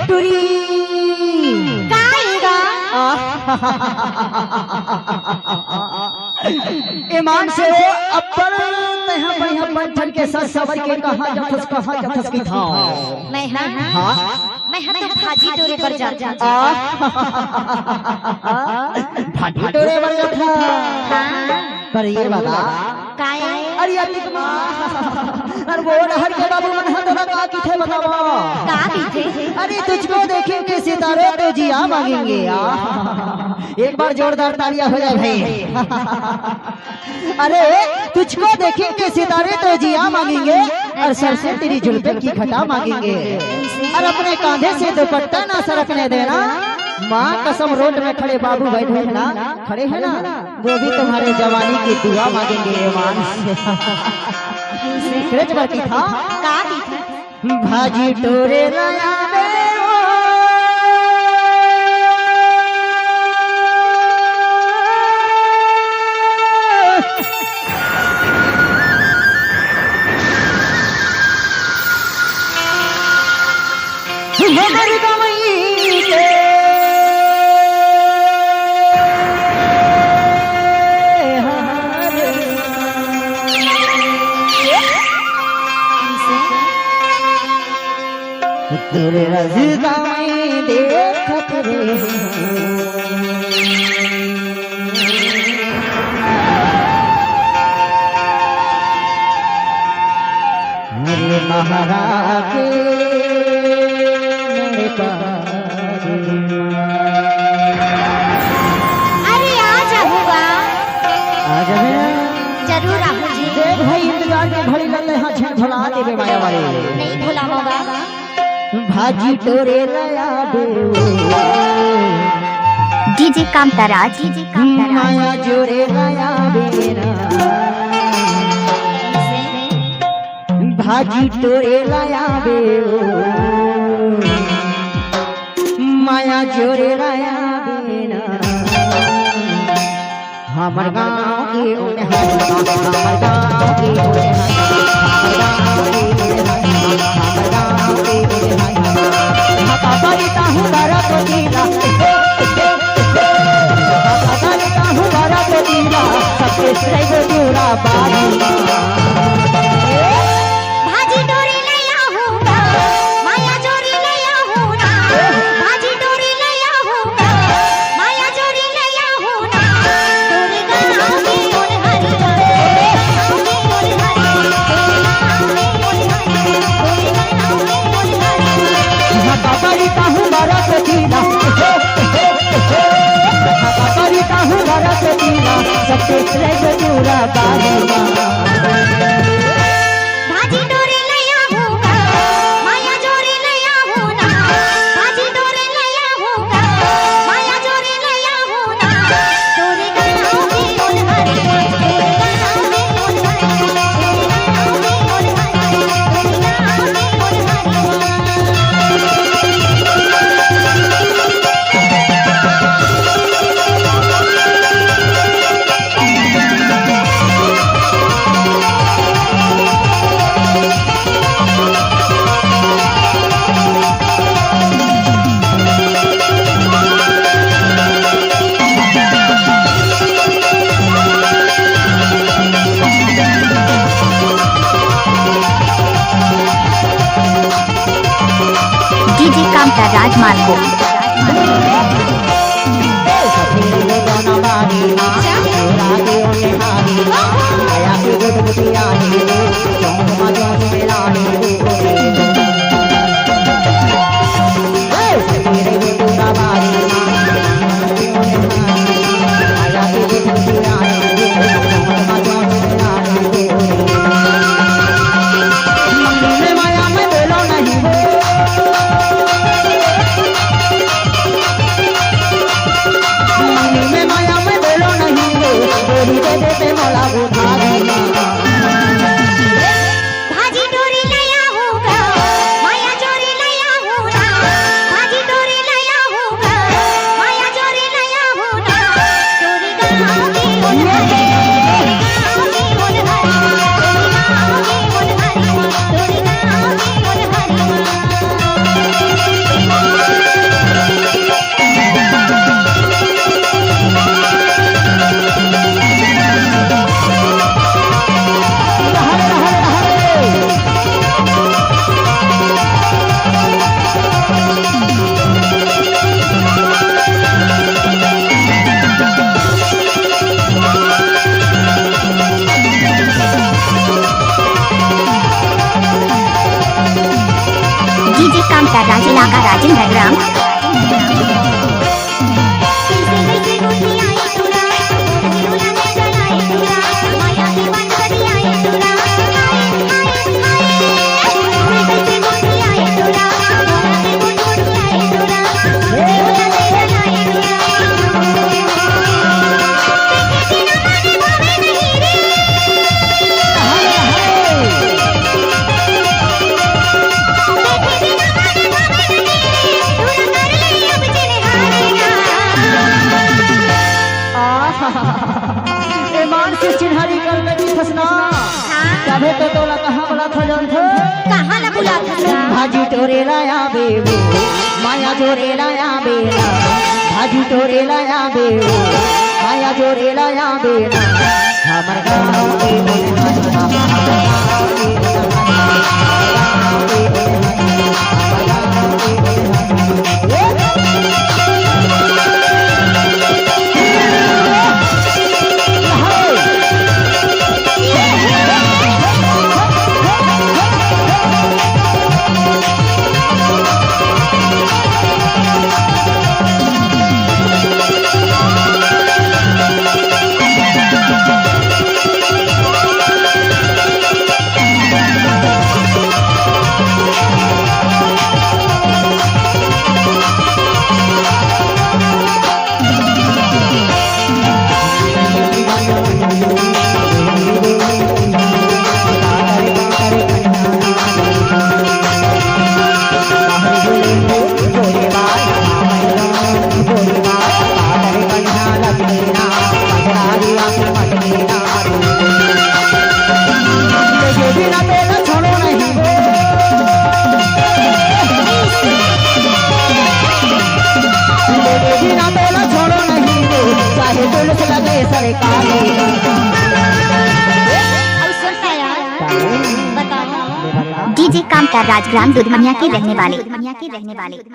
टुरी ईमान से अब्बल तहाँ बढ़िया बंधन के साथ सबर के कहाँ जथस की था मैं हाँ मैं तो भाजी टोरे पर जाता भाजी टोरे पर जाता पर ये बता काय अरे अतिक मां अरे वो हर के बाबू मन हतरा का की थे बताओ का की थे अरे तुझको देखेंगे सितारे तो जिया मांगेंगे एक बार जोरदार तालियां हो जाए भाई अरे तुझको देखेंगे सितारे तो जिया मांगेंगे और सर से तेरी जुल्फे की घटा मांगेंगे और अपने कांधे से दुपट्टा ना सरकने देना माँ कसम रोड में खड़े बाबू बैठे हैं ना खड़े हैं ना वो भी तुम्हारे जवानी की दुआ मांगेंगे मान सीक्रेट बाकी था का की भाजी टोरे लाया तेरे रज़ा में देखत रे मेरे महारा के अरे आ जाऊंगा आ जाए जरूर आऊंगी देख भाई इंतजार के घड़ी लगे हां छन भुला देवे माया वाले नहीं भुलाऊंगा भाजी टोरे लाया डीजे कामताराज माया जोरे लाया बेरा भाजी टोरे लाया बे माया जोरे लाया बेरा हमर गाँव के ओने हमर गाँव के ओने हमर गाँव के बलिता हूँ बारा को दीला बलिता हूँ बारा को दीला सबके श्रेय को जुड़ा बारी भाजी डोरी ले आऊंगा माया जोरी ले आऊंगा भाजी डोरी ले आऊंगा माया जोरी ले आऊंगा तोरे गाँव में ओल हरी बलिता हूँ बारा को दीला बलिता हूँ बारा को दीला सबके श्रेय को जुड़ा बारी भाजी डोरी ले आऊंगा माया जोरी ले आऊंगा भाजी डोरी ले आऊंगा माया जोरी ले आऊंगा तोरे गाँव में ओल हरी तोरे गाँव में ओल हरी तोरे गाँव में ओल हरी तोरे गाँव में ओल हरी डीजे कामताराज मार्को कामता राज इलाका राजेंद्र ग्राम। चिन्हारी कर लगी फसना तबे तो तोला कहाँ बोला था जान थे कहाँ ना बुला था भाजी तोरे लाया बेबू माया जोरे लाया बेला भाजी तोरे लाया बेबू माया जोरे लाया बेला हमर गाँव के डीजे कामता राजग्राम दुधमनिया के रहने वाले।